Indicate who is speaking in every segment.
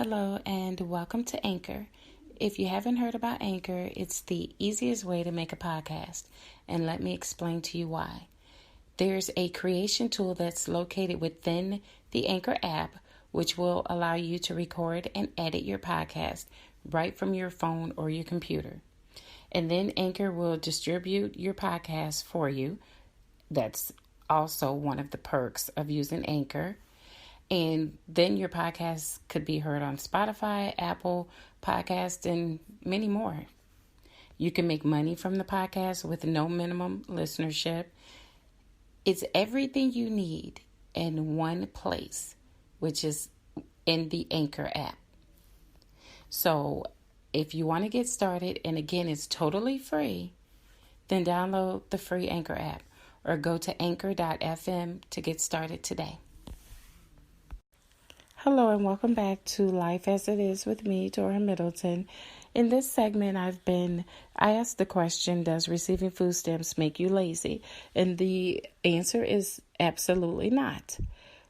Speaker 1: Hello and welcome to Anchor. If you haven't heard about Anchor, it's the easiest way to make a podcast, and let me explain to you why. There's a creation tool that's located within the Anchor app, which will allow you to record and edit your podcast right from your phone or your computer. And then Anchor will distribute your podcast for you. That's also one of the perks of using Anchor. And then your podcast could be heard on Spotify, Apple Podcast, and many more. You can make money from the podcast with no minimum listenership. It's everything you need in one place, which is in the Anchor app. So if you want to get started, and again, it's totally free, then download the free Anchor app or go to anchor.fm to get started today. Hello and welcome back to Life as It Is with me, Dora Middleton. In this segment, I asked the question, does receiving food stamps make you lazy? And the answer is absolutely not.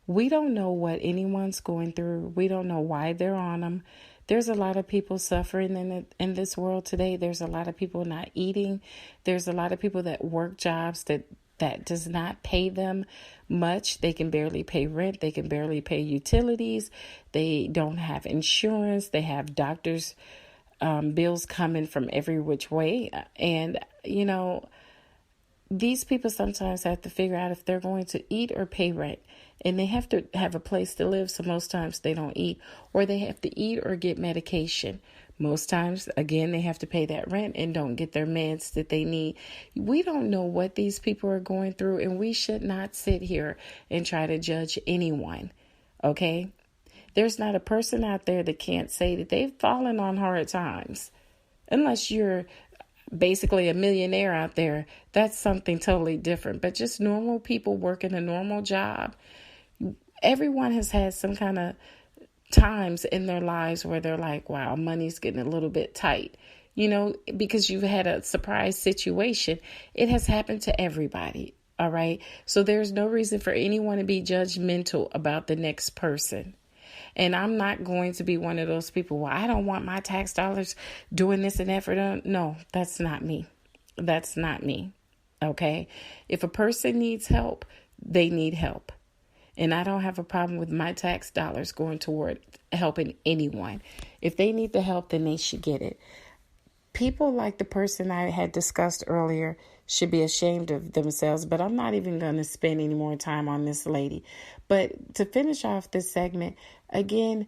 Speaker 1: We don't know what anyone's going through. We don't know why they're on them. There's a lot of people suffering in this world today. There's a lot of people not eating. There's a lot of people that work jobs that does not pay them much. They can barely pay rent. They can barely pay utilities. They don't have insurance. They have doctors' bills coming from every which way. And, these people sometimes have to figure out if they're going to eat or pay rent. And they have to have a place to live. So most times they don't eat, or they have to eat or get medication. Most times, again, they have to pay that rent and don't get their meds that they need. We don't know what these people are going through, and we should not sit here and try to judge anyone, okay? There's not a person out there that can't say that they've fallen on hard times. Unless you're basically a millionaire out there, that's something totally different. But just normal people working a normal job, everyone has had some kind of times in their lives where they're like, wow, money's getting a little bit tight, because you've had a surprise situation. It has happened to everybody. All right. So there's no reason for anyone to be judgmental about the next person. And I'm not going to be one of those people, well, I don't want my tax dollars doing this and that for them. No, that's not me. That's not me. Okay. If a person needs help, they need help. And I don't have a problem with my tax dollars going toward helping anyone. If they need the help, then they should get it. People like the person I had discussed earlier should be ashamed of themselves, but I'm not even going to spend any more time on this lady. But to finish off this segment, again,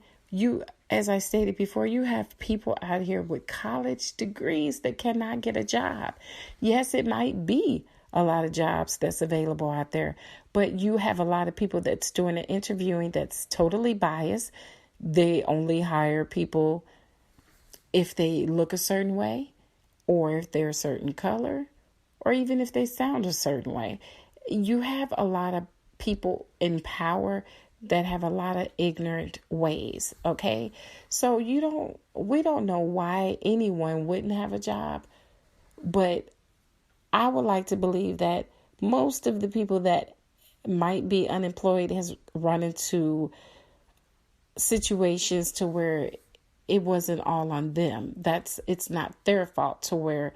Speaker 1: as I stated before, you have people out here with college degrees that cannot get a job. Yes, it might be a lot of jobs that's available out there, but you have a lot of people that's doing an interviewing that's totally biased. They only hire people if they look a certain way, or if they're a certain color, or even if they sound a certain way. You have a lot of people in power that have a lot of ignorant ways, okay? So we don't know why anyone wouldn't have a job, but I would like to believe that most of the people that might be unemployed has run into situations to where it wasn't all on them. It's not their fault to where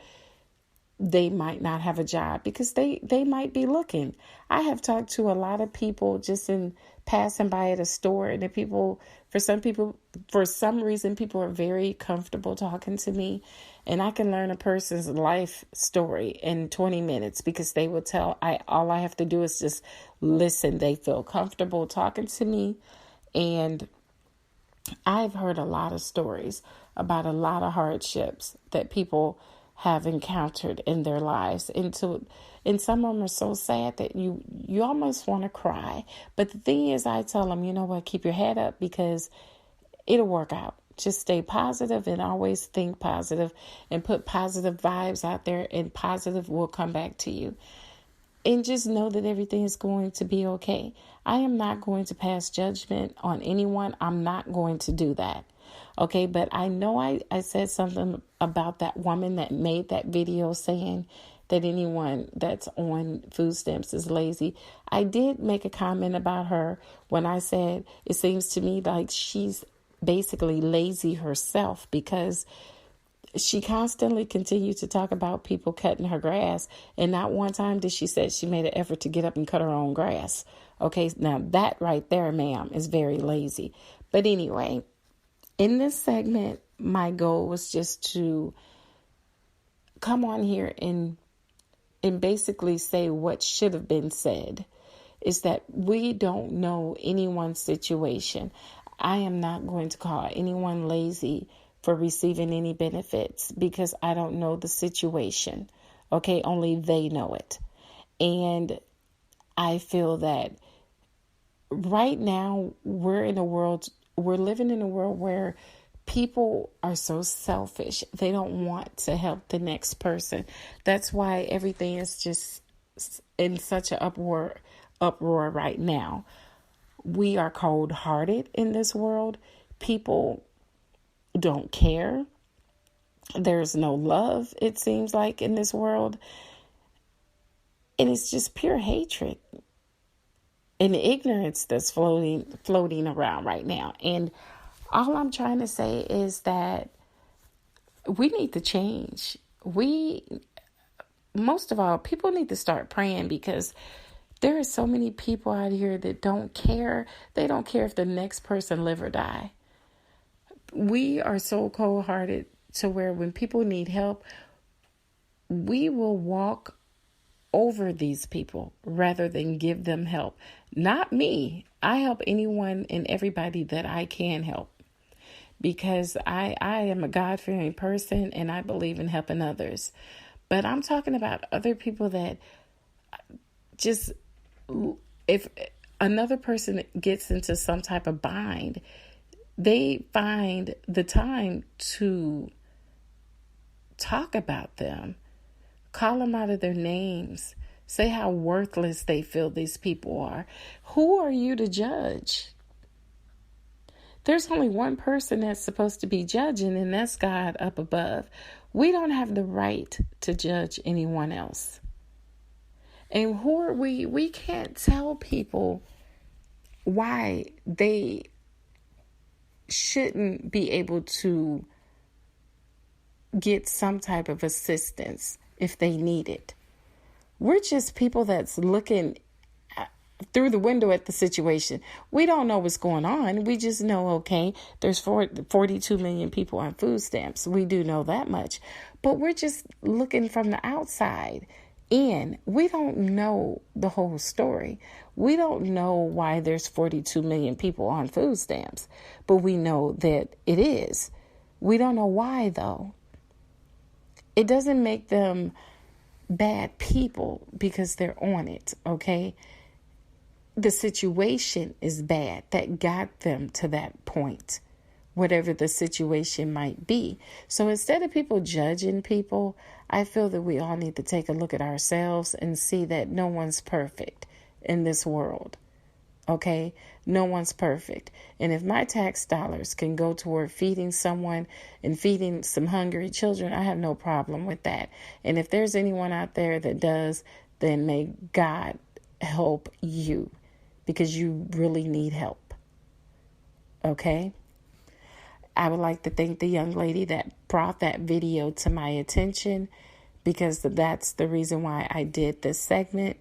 Speaker 1: they might not have a job, because they might be looking. I have talked to a lot of people just in passing by at a store, and for some reason, people are very comfortable talking to me, and I can learn a person's life story in 20 minutes because they will all I have to do is just listen. They feel comfortable talking to me, and I've heard a lot of stories about a lot of hardships that people have encountered in their lives. And some of them are so sad that you almost want to cry. But the thing is, I tell them, you know what, keep your head up because it'll work out. Just stay positive and always think positive and put positive vibes out there, and positive will come back to you. And just know that everything is going to be okay. I am not going to pass judgment on anyone. I'm not going to do that. Okay, but I know I said something about that woman that made that video saying that anyone that's on food stamps is lazy. I did make a comment about her when I said it seems to me like she's basically lazy herself, because she constantly continued to talk about people cutting her grass. And not one time did she say she made an effort to get up and cut her own grass. Okay, now that right there, ma'am, is very lazy. But anyway, in this segment, my goal was just to come on here and basically say what should have been said, is that we don't know anyone's situation. I am not going to call anyone lazy for receiving any benefits, because I don't know the situation. Okay, only they know it. And I feel that right now we're living in a world where people are so selfish. They don't want to help the next person. That's why everything is just in such an uproar right now. We are cold-hearted in this world. People don't care. There's no love, it seems like, in this world. And it's just pure hatred and ignorance that's floating around right now. And all I'm trying to say is that we need to change. Most of all, people need to start praying, because there are so many people out here that don't care. They don't care if the next person live or die. We are so cold-hearted to where when people need help, we will walk over these people rather than give them help. Not me. I help anyone and everybody that I can help, because I am a God-fearing person and I believe in helping others. But I'm talking about other people that just, if another person gets into some type of bind, they find the time to talk about them, call them out of their names, say how worthless they feel these people are. Who are you to judge? There's only one person that's supposed to be judging, and that's God up above. We don't have the right to judge anyone else. And who are we? We can't tell people why they shouldn't be able to get some type of assistance if they need it. We're just people that's looking through the window at the situation. We don't know what's going on. We just know, okay, there's 42 million people on food stamps. We do know that much. But we're just looking from the outside in. We don't know the whole story. We don't know why there's 42 million people on food stamps, but we know that it is. We don't know why, though. It doesn't make them bad people because they're on it, okay? The situation is bad that got them to that point, whatever the situation might be. So instead of people judging people, I feel that we all need to take a look at ourselves and see that no one's perfect in this world. Okay? No one's perfect. And if my tax dollars can go toward feeding someone and feeding some hungry children, I have no problem with that. And if there's anyone out there that does, then may God help you, because you really need help. Okay? I would like to thank the young lady that brought that video to my attention, because that's the reason why I did this segment.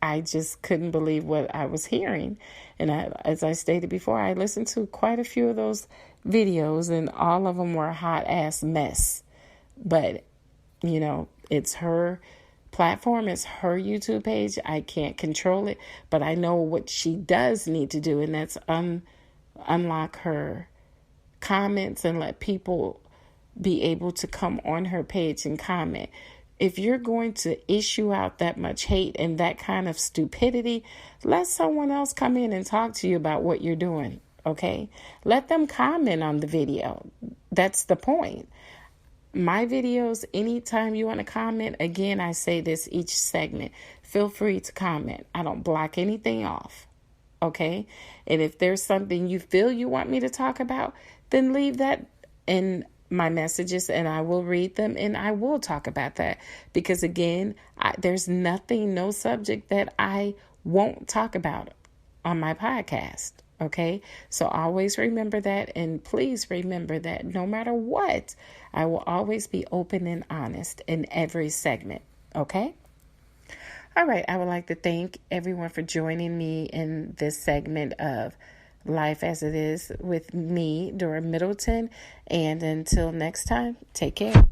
Speaker 1: I just couldn't believe what I was hearing. And as I stated before, I listened to quite a few of those videos, and all of them were a hot ass mess. But, you know, it's her platform, it's her YouTube page. I can't control it, but I know what she does need to do, and that's unlock her comments and let people be able to come on her page and comment. If you're going to issue out that much hate and that kind of stupidity, let someone else come in and talk to you about what you're doing, okay? Let them comment on the video. That's the point. My videos, anytime you want to comment, again, I say this each segment, feel free to comment. I don't block anything off, okay? And if there's something you feel you want me to talk about, then leave that in my messages and I will read them and I will talk about that. Because again, there's nothing, no subject that I won't talk about on my podcast. Okay, so always remember that, and please remember that no matter what, I will always be open and honest in every segment. Okay. All right, I would like to thank everyone for joining me in this segment of Life as It Is with me, Dora Middleton. And until next time, take care.